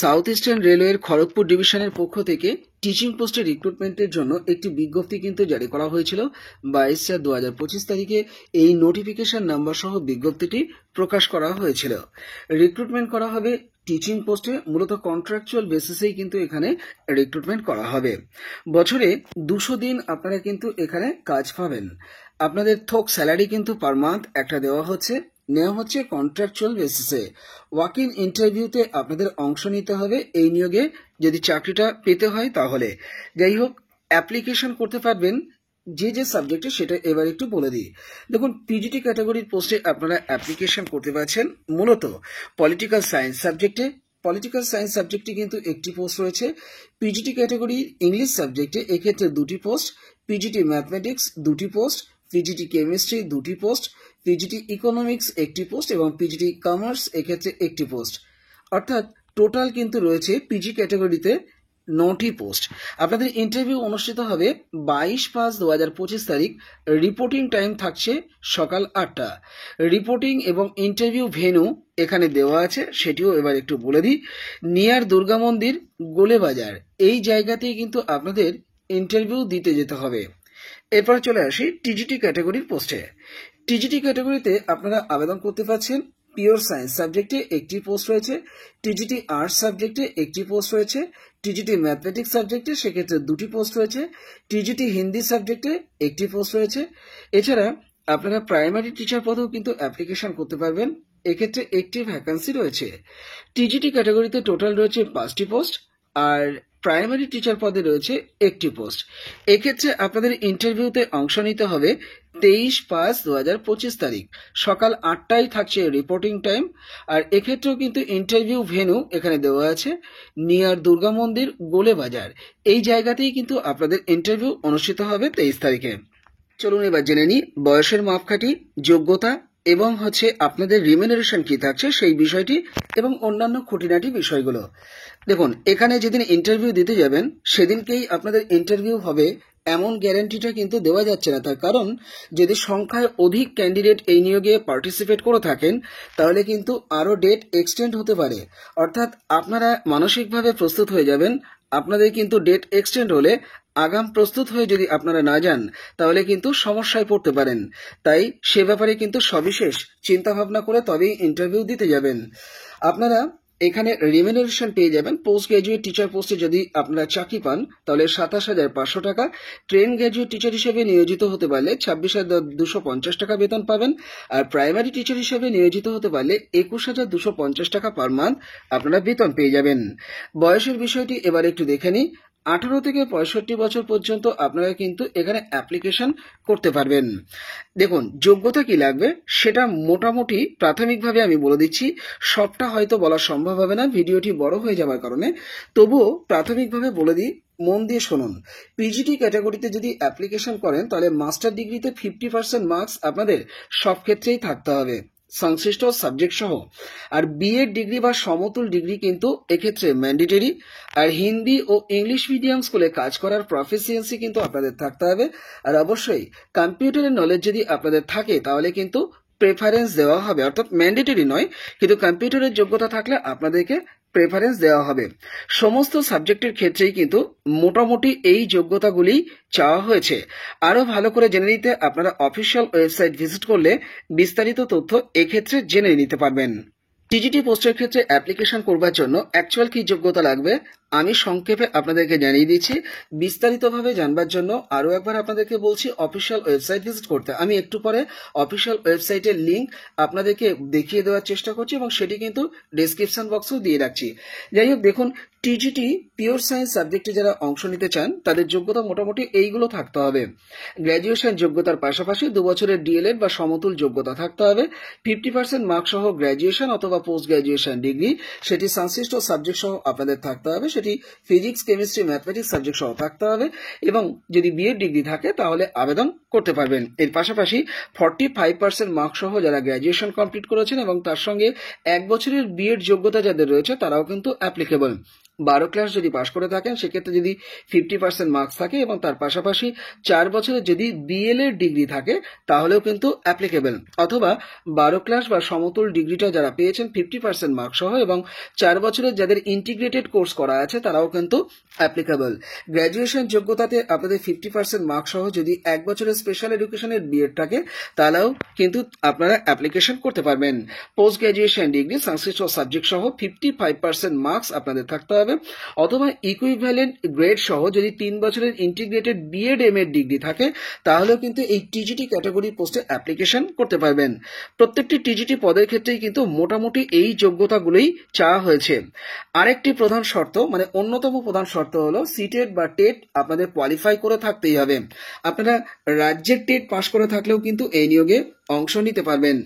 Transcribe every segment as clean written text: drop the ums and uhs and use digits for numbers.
South eastern রেলওয়ের খড়গপুর ডিভিশনের পক্ষ থেকে টিচিং পোস্টে রিক্রুটমেন্টের জন্য একটি বিজ্ঞপ্তি কিন্তু জারি করা হয়েছিল 22/4/2025 তারিখে। এই নোটিফিকেশন নাম্বার সহ বিজ্ঞপ্তিটি প্রকাশ করা হয়েছিল। রিক্রুটমেন্ট করা হবে টিচিং পোস্টে, মূলত কন্ট্রাকচুয়াল বেসিসেই কিন্তু এখানে রিক্রুটমেন্ট করা হবে। বছরে 200 দিন আপনারা কিন্তু এখানে কাজ পাবেন। আপনাদের থোক স্যালারি কিন্তু পার মান্থ একটা দেওয়া হচ্ছে, নেওয়া হচ্ছে কন্ট্রাকচুয়াল বেসিসে। ওয়াক ইন ইন্টারভিউতে আপনাদের অংশ নিতে হবে এই নিয়োগে যদি চাকরিটা পেতে হয় তাহলে। যাই হোক, অ্যাপ্লিকেশন করতে পারবেন যে যে সাবজেক্টে সেটা এবার একটু বলে দিই। দেখুন, পিজিটি ক্যাটাগরির পোস্টে আপনারা অ্যাপ্লিকেশন করতে পারছেন মূলত পলিটিক্যাল সায়েন্স সাবজেক্টে। পলিটিক্যাল সায়েন্স সাবজেক্টে কিন্তু একটি পোস্ট রয়েছে। পিজিটি ক্যাটাগরির ইংলিশ সাবজেক্টে এক্ষেত্রে 2টি পোস্ট, পিজিটি ম্যাথমেটিক্স 2টি পোস্ট, পিজিটি কেমিস্ট্রি 2টি পোস্ট, পিজিটি ইকোনমিক্স 1টি পোস্ট এবং পিজিটি কমার্স এক্ষেত্রে 1টি পোস্ট। অর্থাৎ টোটাল কিন্তু রয়েছে পিজি ক্যাটাগরিতে 9টি পোস্ট। আপনাদের ইন্টারভিউ অনুষ্ঠিত হবে 22/5/2025 তারিখ। রিপোর্টিং টাইম থাকছে সকাল 8টা। রিপোর্টিং এবং ইন্টারভিউ ভেন্যু এখানে দেওয়া আছে, সেটিও এবার একটু বলে দিই। নিয়ার দুর্গা মন্দির, গোলেবাজার, এই জায়গাতেই কিন্তু আপনাদের ইন্টারভিউ দিতে যেতে হবে। এরপর চলে আসি টিজিটি ক্যাটাগরির পোস্টে। টিজিটি ক্যাটাগরিতে আপনারা আবেদন করতে পারছেন। পিওর সায়েন্স সাবজেক্টে 1টি পোস্ট রয়েছে, টিজিটি আর্টস সাবজেক্টে 1টি পোস্ট রয়েছে, টিজিটি ম্যাথমেটিক্স সাবজেক্টে সেক্ষেত্রে 2টি পোস্ট রয়েছে, টিজিটি হিন্দি সাবজেক্টে 1টি পোস্ট রয়েছে। এছাড়া আপনারা প্রাইমারি টিচার পদেও কিন্তু অ্যাপ্লিকেশন করতে পারবেন, এক্ষেত্রে একটি ভ্যাকান্সি রয়েছে। টিজিটি ক্যাটাগরিতে টোটাল রয়েছে 5টি পোস্ট, আর প্রাইমারি টিচার পদে রয়েছে 1টি পোস্ট। এক্ষেত্রে আপনাদের ইন্টারভিউতে অংশ নিতে হবে 23/5/2025 তারিখ। সকাল 8টায় থাকছে রিপোর্টিং টাইম। আর এক্ষেত্রেও কিন্তু ইন্টারভিউ ভেন্যু এখানে দেওয়া আছে, নিয়ার দুর্গা মন্দির, গোলেবাজার, এই জায়গাতেই কিন্তু আপনাদের ইন্টারভিউ অনুষ্ঠিত হবে 23 তারিখে। চলুন এবার জেনে নিই বয়সের মাপকাঠি, যোগ্যতা এবং আপনাদের রিমিউনারেশন কি থাকছে সেই বিষয়টি এবং অন্যান্য খুঁটিনাটি বিষয়গুলো। দেখুন, এখানে যেদিন ইন্টারভিউ দিতে যাবেন সেদিনকেই আপনাদের ইন্টারভিউ হবে এমন গ্যারান্টিটা কিন্তু দেওয়া যাচ্ছে না। তার কারণ, যদি সংখ্যায় অধিক ক্যান্ডিডেট এই নিয়োগে পার্টিসিপেট করে থাকেন তাহলে কিন্তু আরও ডেট এক্সটেন্ড হতে পারে। অর্থাৎ আপনারা মানসিকভাবে প্রস্তুত হয়ে যাবেন। আপনাদের কিন্তু ডেট এক্সটেন্ড হলে আগাম প্রস্তুত হয়ে যদি আপনারা না যান তাহলে কিন্তু সমস্যায় পড়তে পারেন। তাই সে ব্যাপারে কিন্তু সবিশেষ চিন্তাভাবনা করে তবেই ইন্টারভিউ দিতে যাবেন। আপনারা এখানে রিমিউনারেশন পেয়ে যাবেন। পোস্ট গ্র্যাজুয়েট টিচার পোস্টে যদি আপনারা চাকরি পান তাহলে 27,500 টাকা, ট্রেন গ্র্যাজুয়েট টিচার হিসেবে নিয়োজিত হতে পারলে 26,250 টাকা বেতন পাবেন, আর প্রাইমারি টিচার হিসেবে নিয়োজিত হতে পারলে 21,250 টাকা পার মান্থ আপনারা বেতন পেয়ে যাবেন। বয়সের বিষয়টি এবার একটু দেখে নিই। 18 থেকে 65 বছর পর্যন্ত আপনারা কিন্তু এখানে অ্যাপ্লিকেশন করতে পারবেন। দেখুন, যোগ্যতা কি লাগবে সেটা মোটামুটি প্রাথমিকভাবে আমি বলে দিচ্ছি, সবটা হয়তো বলা সম্ভব হবে না ভিডিওটি বড় হয়ে যাওয়ার কারণে, তবুও প্রাথমিকভাবে বলে দিই, মন দিয়ে শুনুন। পিজিটি ক্যাটাগরিতে যদি অ্যাপ্লিকেশন করেন তাহলে মাস্টার ডিগ্রিতে 50% মার্কস আপনাদের সব ক্ষেত্রেই থাকতে হবে, সংশ্লিষ্ট সাবজেক্ট সহ। আর বিএড ডিগ্রি বা সমতুল ডিগ্রি কিন্তু এক্ষেত্রে ম্যান্ডেটরি। আর হিন্দি ও ইংলিশ মিডিয়াম স্কুলে কাজ করার প্রফিসিয়েন্সি কিন্তু আপনাদের থাকতে হবে। আর অবশ্যই কম্পিউটারের নলেজ যদি আপনাদের থাকে তাহলে কিন্তু প্রেফারেন্স দেওয়া হবে, অর্থাৎ ম্যান্ডেটরি নয়, কিন্তু কম্পিউটারের যোগ্যতা থাকলে আপনাদেরকে প্রেফারেন্স দেওয়া হবে। সমস্ত সাবজেক্টের ক্ষেত্রেই কিন্তু মোটামুটি এই যোগ্যতাগুলি চাওয়া হয়েছে। আরও ভালো করে জেনে নিতে আপনারা অফিসিয়াল ওয়েবসাইট ভিজিট করলে বিস্তারিত তথ্য এক্ষেত্রে জেনে নিতে পারবেন। টিজিটি পোস্টের ক্ষেত্রে অ্যাপ্লিকেশন করবার জন্য অ্যাকচুয়াল কি যোগ্যতা লাগবে আমি সংক্ষেপে আপনাদেরকে জানিয়ে দিচ্ছি। বিস্তারিতভাবে জানবার জন্য আরও একবার আপনাদেরকে বলছি অফিসিয়াল ওয়েবসাইট ভিজিট করতে। আমি একটু পরে অফিসিয়াল ওয়েবসাইটের লিঙ্ক আপনাদেরকে দেখিয়ে দেওয়ার চেষ্টা করছি এবং সেটি কিন্তু ডেসক্রিপশন বক্সেও দিয়ে রাখছি। যাই হোক, দেখুন, টিজিটি পিওর সায়েন্স সাবজেক্টে যারা অংশ নিতে চান তাদের যোগ্যতা মোটামুটি এইগুলো থাকতে হবে। গ্র্যাজুয়েশন যোগ্যতার পাশাপাশি 2 বছরের ডিএলএড বা সমতুল যোগ্যতা থাকতে হবে। 50% মার্কস সহ গ্র্যাজুয়েশন অথবা পোস্ট গ্র্যাজুয়েশন ডিগ্রি, সেটি সংশ্লিষ্ট সাবজেক্ট সহ আপনাদের থাকতে হবে, সেটি ফিজিক্স, কেমিস্ট্রি, ম্যাথমেটিক্স সাবজেক্ট সহ থাকতে হবে। এবং যদি বিএড ডিগ্রি থাকে তাহলে আবেদন করতে পারবেন। এর পাশাপাশি 45% মার্কস সহ যারা গ্র্যাজুয়েশন কমপ্লিট করেছেন এবং তার সঙ্গে 1 বছরের বিএড যোগ্যতা যাদের রয়েছে তারাও কিন্তু অ্যাপ্লিকেবল। 12 ক্লাস যদি পাশ করে থাকেন সেক্ষেত্রে যদি 50% মার্কস থাকে এবং তার পাশাপাশি 4 বছরের যদি বিএলএড ডিগ্রি থাকে তাহলেও কিন্তু অ্যাপ্লিকেবল, অথবা 12 ক্লাস বা সমতুল ডিগ্রিটা যারা পেয়েছেন 50% মার্কস সহ এবং 4 বছরের যাদের ইন্টিগ্রেটেড কোর্স করা আছে তারাও কিন্তু অ্যাপ্লিকেবল। গ্র্যাজুয়েশন যোগ্যতাতে আপনাদের 50% মার্কস সহ যদি 1 বছরের স্পেশাল এডুকেশনের বিএড থাকে তাহলেও কিন্তু আপনারা অ্যাপ্লিকেশন করতে পারবেন। পোস্ট গ্র্যাজুয়েশন ডিগ্রি সংশ্লিষ্ট সাবজেক্ট সহ 55% মার্কস আপনাদের থাকতে হবে, অথবা ইকুইভ্যালেন্ট গ্রেড সহ যদি 3 বছরের ইন্টিগ্রেটেড বিএড এমএড ডিগ্রি থাকে তাহলেও কিন্তু এই টিজিটি ক্যাটাগরি পোস্টে অ্যাপ্লিকেশন করতে পারবেন। প্রত্যেকটি টিজিটি পদের ক্ষেত্রেই কিন্তু মোটামুটি এই যোগ্যতাগুলোই চাওয়া হয়েছে। আরেকটি প্রধান শর্ত, মানে অন্যতম প্রধান শর্ত হলো সিটেট বা টেট আপনাদের কোয়ালিফাই করে থাকতেই হবে। আপনারা রাজ্যের টেট পাশ করে থাকলেও কিন্তু এই নিয়োগে অংশ নিতে পারবেন।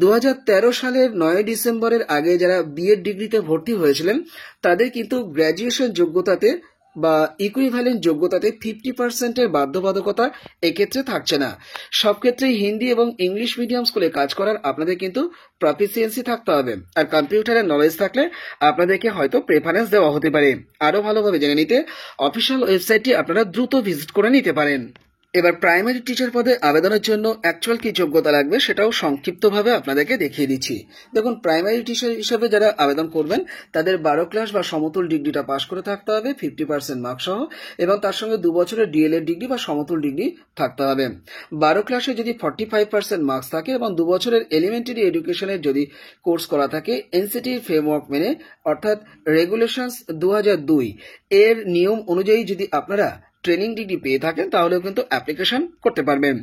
2013 সালের 9 ডিসেম্বরের আগে যারা বিএড ডিগ্রিতে ভর্তি হয়েছিলেন তাদের কিন্তু গ্র্যাজুয়েশন যোগ্যতাতে বা ইকুইভ্যালেন্ট যোগ্যতাতে 50%-এর বাধ্যবাধকতা এক্ষেত্রে থাকছে না। সব ক্ষেত্রেই হিন্দি এবং ইংলিশ মিডিয়াম স্কুলে কাজ করার আপনাদের কিন্তু প্রফিসিয়েন্সি থাকতে হবে, আর কম্পিউটারের নলেজ থাকলে আপনাদেরকে হয়তো প্রেফারেন্স দেওয়া হতে পারে। আরও ভালোভাবে জেনে নিতে অফিসিয়াল ওয়েবসাইটটি আপনারা দ্রুত ভিজিট করে নিতে পারেন। এবার প্রাইমারি টিচার পদে আবেদনের জন্য অ্যাকচুয়াল কি যোগ্যতা লাগবে সেটাও সংক্ষিপ্তভাবে আপনাদেরকে দেখিয়ে দিচ্ছি। দেখুন, প্রাইমারি টিচার হিসেবে যারা আবেদন করবেন তাদের 12 ক্লাস বা সমতুল ডিগ্রিটা পাশ করে থাকতে হবে 50% মার্কস সহ, এবং তার সঙ্গে 2 বছরের ডিএলএড ডিগ্রি বা সমতুল ডিগ্রি থাকতে হবে। 12 ক্লাসে যদি 45% মার্কস থাকে এবং 2 বছরের এলিমেন্টারি এডুকেশনের যদি কোর্স করা থাকে এনসিটি ফ্রেমওয়ার্ক মেনে, অর্থাৎ রেগুলেশনস 2002 এর নিয়ম অনুযায়ী যদি আপনারা ট্রেনিং ডিগ্রি পেয়ে থাকেন তাহলেও কিন্তু অ্যাপ্লিকেশন করতে পারবেন।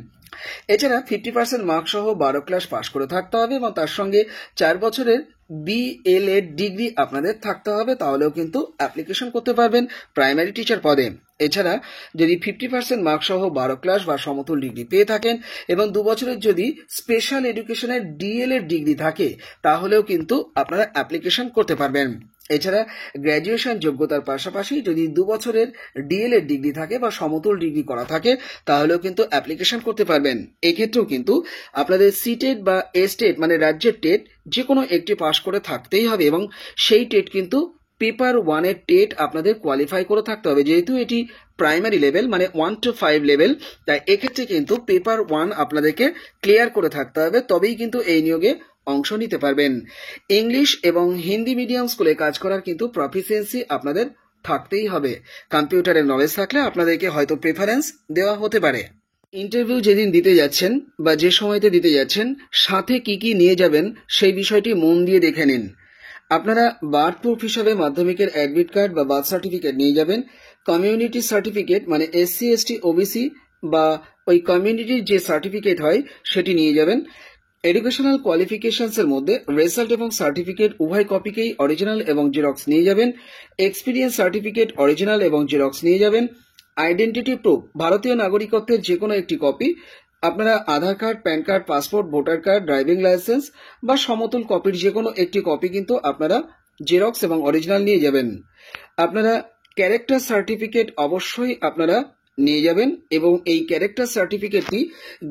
এছাড়া 50% মার্কস সহ 12 ক্লাস পাশ করে থাকতে হবে এবং তার সঙ্গে 4 বছরের বিএলএড ডিগ্রি আপনাদের থাকতে হবে, তাহলেও কিন্তু অ্যাপ্লিকেশন করতে পারবেন প্রাইমারি টিচার পদে। এছাড়া যদি 50% মার্কস সহ 12 ক্লাস বা সমতুল ডিগ্রি পেয়ে থাকেন এবং 2 বছরের যদি স্পেশাল এডুকেশনের ডিএলএড ডিগ্রি থাকে তাহলেও কিন্তু আপনারা অ্যাপ্লিকেশন করতে পারবেন। এছাড়া গ্র্যাজুয়েশন যোগ্যতার পাশাপাশি যদি 2 বছরের ডিএলএড ডিগ্রি থাকে বা সমতুল ডিগ্রি করা থাকে তাহলেও কিন্তু অ্যাপ্লিকেশন করতে পারবেন। এক্ষেত্রেও কিন্তু আপনাদের সিটেট বা এস্টেট মানে রাজ্যের টেট যে কোনো একটি পাশ করে থাকতেই হবে এবং সেই টেট কিন্তু পেপার 1-এর টেট আপনাদের কোয়ালিফাই করে থাকতে হবে। যেহেতু এটি প্রাইমারি লেভেল মানে 1 to 5 লেভেল, তাই এক্ষেত্রে কিন্তু পেপার 1 আপনাদেরকে ক্লিয়ার করে থাকতে হবে, তবেই কিন্তু এই নিয়োগে অংশ নিতে পারবেন। ইংলিশ এবং হিন্দি মিডিয়াম স্কুলে কাজ করার কিন্তু প্রফিসিয়েন্সি আপনাদের থাকতেই হবে। কম্পিউটারের নলেজ থাকলে আপনাদেরকে হয়তো প্রেফারেন্স দেওয়া হতে পারে। ইন্টারভিউ যেদিন দিতে যাচ্ছেন বা যে সময়তে দিতে যাচ্ছেন সাথে কি কি নিয়ে যাবেন সেই বিষয়টি মন দিয়ে দেখে নিন। আপনারা বার্থ প্রুফ হিসাবে মাধ্যমিকের অ্যাডমিট কার্ড বা বার্থ সার্টিফিকেট নিয়ে যাবেন। কমিউনিটি সার্টিফিকেট মানে এসসি এসটি ওবিসি বা ওই কমিউনিটির যে সার্টিফিকেট হয় সেটি নিয়ে যাবেন। এডুকেশনাল কোয়ালিফিকেশনসের মধ্যে রেজাল্ট এবং সার্টিফিকেট উভয় কপিকেই অরিজিনাল এবং জেরক্স নিয়ে যাবেন। এক্সপিরিয়েন্স সার্টিফিকেট অরিজিনাল এবং জেরক্স নিয়ে যাবেন। আইডেন্টিটি প্রুফ ভারতীয় নাগরিকত্বের যে কোনো একটি কপি, আপনারা Aadhaar card, PAN card, passport, voter card, driving licence বা সমতুল কপির যে কোনো একটি কপি কিন্তু আপনারা জেরক্স এবং অরিজিনাল নিয়ে যাবেন। আপনারা ক্যারেক্টার সার্টিফিকেট অবশ্যই আপনারা নিয়ে যাবেন এবং এই ক্যারেক্টার সার্টিফিকেটটি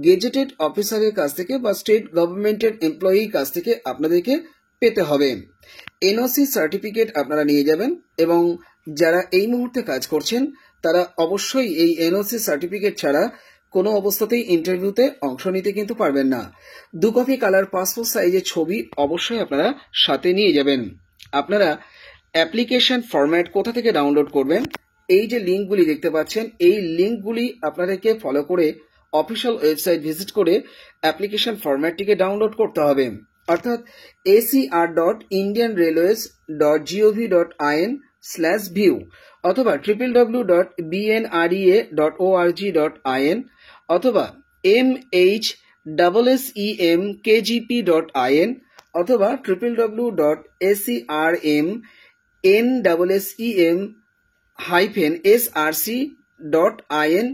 গেজেটেড অফিসারের কাছ থেকে বা স্টেট গভর্নমেন্টের এমপ্লয়ির কাছ থেকে আপনাদেরকে পেতে হবে। এনওসি সার্টিফিকেট আপনারা নিয়ে যাবেন এবং যারা এই মুহূর্তে কাজ করছেন তারা অবশ্যই এই এনওসি সার্টিফিকেট ছাড়া কোনো অবস্থাতেই ইন্টারভিউতে অংশ নিতে কিন্তু পারবেন না। 2 কপি কালার পাসপোর্ট সাইজের ছবি অবশ্যই আপনারা সাথে নিয়ে যাবেন। আপনারা অ্যাপ্লিকেশন ফরম্যাট কোথা থেকে ডাউনলোড করবেন, এই যে লিঙ্কগুলি দেখতে পাচ্ছেন এই লিঙ্কগুলি আপনাদেরকে ফলো করে অফিসিয়াল ওয়েবসাইট ভিজিট করে অ্যাপ্লিকেশন ফরম্যাটটিকে ডাউনলোড করতে হবে, অর্থাৎ acr.indianrailways.gov.in/view অথবা www.bnrea.org.in অথবা mhssemkgp.in অথবা www.acrmnsem-src www.ecom.in/।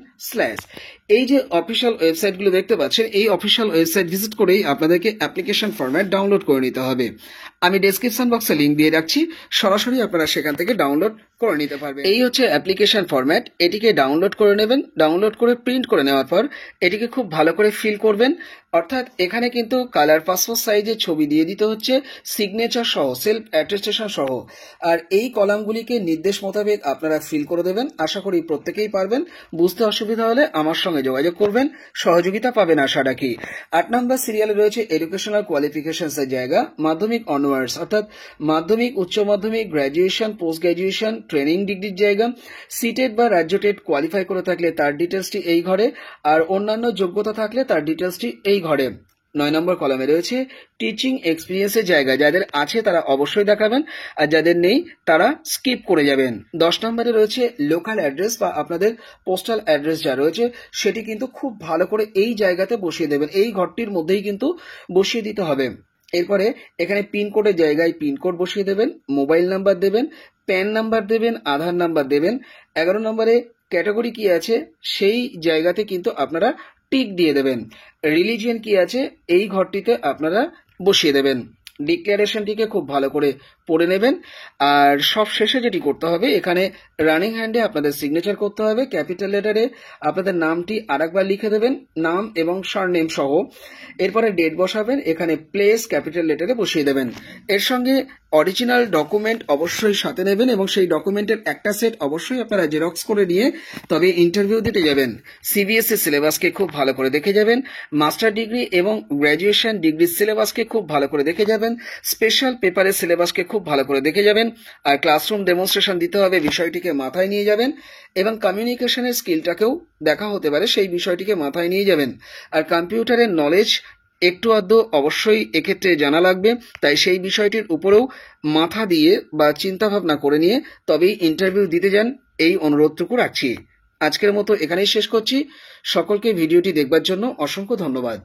এই যে অফিসিয়াল ওয়েবসাইটগুলো দেখতে পাচ্ছেন, এই অফিসিয়াল ওয়েবসাইট ভিজিট করেই আপনাদেরকে অ্যাপ্লিকেশন ফরম্যাট ডাউনলোড করে নিতে হবে। আমি ডেসক্রিপশন বক্সে লিঙ্ক দিয়ে রাখছি, সরাসরি আপনারা সেখান থেকে ডাউনলোড করে নিতে পারবেন। এই হচ্ছে অ্যাপ্লিকেশন ফরম্যাট, এটিকে ডাউনলোড করে নেবেন। ডাউনলোড করে প্রিন্ট করে নেওয়ার পর এটিকে খুব ভালো করে ফিল করবেন, অর্থাৎ এখানে কিন্তু কালার পাসপোর্ট সাইজের ছবি দিয়ে দিতে হচ্ছে, সিগনেচার সহ, সেলফ অ্যাটেস্টেশন সহ। আর এই কলামগুলিকে নির্দেশ মোতাবেক আপনারা ফিল করে দেবেন। আশা করি প্রত্যেকেই পারবেন। বুঝতে অসুবিধা হলে আমার সঙ্গে যোগাযোগ করবেন, সহযোগিতা পাবেন আশা রাখি। 8 নম্বর সিরিয়ালে রয়েছে এডুকেশনাল কোয়ালিফিকেশনসের জায়গা, মাধ্যমিক অনওয়ার্ডস, অর্থাৎ মাধ্যমিক, উচ্চ মাধ্যমিক, গ্র্যাজুয়েশন, পোস্ট গ্র্যাজুয়েশন, ট্রেনিং ডিগ্রির জায়গা। সিটেট বা রাজ্য টেট কোয়ালিফাই করে থাকলে তার ডিটেলসটি এই ঘরে, আর অন্যান্য যোগ্যতা থাকলে তার ডিটেলসটি এই ঘরে। 9 নম্বর কলামে রয়েছে টিচিং এক্সপিরিয়েন্সের জায়গা, যাদের আছে তারা অবশ্যই দেখাবেন, আর যাদের নেই তারা স্কিপ করে যাবেন। 10 নম্বরে রয়েছে লোকাল অ্যাড্রেস বা আপনাদের পোস্টাল অ্যাড্রেস যা রয়েছে সেটি কিন্তু খুব ভালো করে এই জায়গাতে বসিয়ে দেবেন, এই ঘরটির মধ্যেই কিন্তু বসিয়ে দিতে হবে। এরপরে এখানে পিনকোডের জায়গায় পিনকোড বসিয়ে দেবেন, মোবাইল নাম্বার দেবেন, প্যান নাম্বার দেবেন, আধার নাম্বার দেবেন। 11 নম্বরে ক্যাটাগরি কি আছে সেই জায়গাতে কিন্তু আপনারা টিক দিয়ে দেবেন। রিলিজিয়ন কি আছে এই ঘরটিতে আপনারা বসিয়ে দেবেন। ডিক্লারেশনটিকে খুব ভালো করে পড়ে নেবেন। আর সব শেষে যেটি করতে হবে, এখানে রানিং হ্যান্ডে আপনাদের সিগনেচার করতে হবে, ক্যাপিটাল লেটারে আপনাদের নামটি আরেকবার লিখে দেবেন, নাম এবং সারনেম সহ। এরপরে ডেট বসাবেন, এখানে প্লেস ক্যাপিটাল লেটারে বসিয়ে দেবেন। এর সঙ্গে অরিজিনাল ডকুমেন্ট অবশ্যই সাথে নেবেন এবং সেই ডকুমেন্টের একটা সেট অবশ্যই আপনারা জেরক্স করে নিয়ে তবে ইন্টারভিউ দিতে যাবেন। সিবিএসই সিলেবাসকে খুব ভালো করে দেখে যাবেন, মাস্টার ডিগ্রি এবং গ্র্যাজুয়েশন ডিগ্রির সিলেবাসকে খুব ভালো করে দেখে যাবেন, স্পেশাল পেপারের সিলেবাসকে খুব ভালো করে দেখে যাবেন। আর ক্লাসরুম ডেমনস্ট্রেশন দিতে হবে, বিষয়টিকে মাথায় নিয়ে যাবেন, এবং কমিউনিকেশনের স্কিলটাকেও দেখা হতে পারে, সেই বিষয়টিকে মাথায় নিয়ে যাবেন। আর কম্পিউটারের নলেজ একটু আধটু অবশ্যই এক্ষেত্রে জানা লাগবে, তাই সেই বিষয়টির উপরেও মাথা দিয়ে বা চিন্তা ভাবনা করে নিয়ে তবেই ইন্টারভিউ দিতে যান, এই অনুরোধটুকু রাখছি। আজকের মতো এখানেই শেষ করছি। সকলকে ভিডিওটি দেখবার জন্য অসংখ্য ধন্যবাদ।